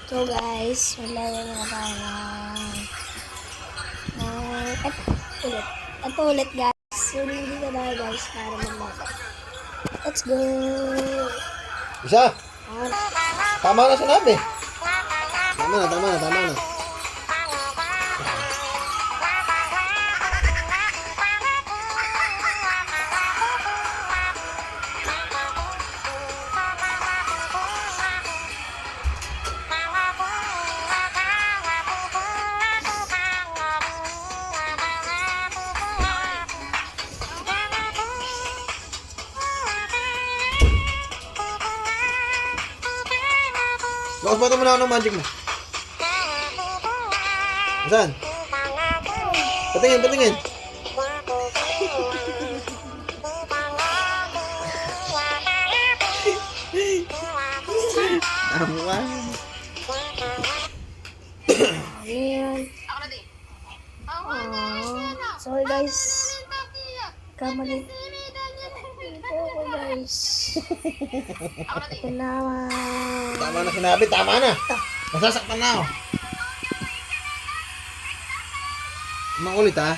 So guys, maglaro na tayo ulit. Ito ulit guys. So hindi ka tayo guys para maglaro. Let's go! Isa! On. Tama na sinabi. Tama na. Lakas ba ito muna ng magic mo? Saan? Patingin. Amuan. Ayan. Sorry guys. Kamali. Ito ako guys. Ito naman. Tama na sinabi, tama na. Masasaktan na ako. Makulit ha.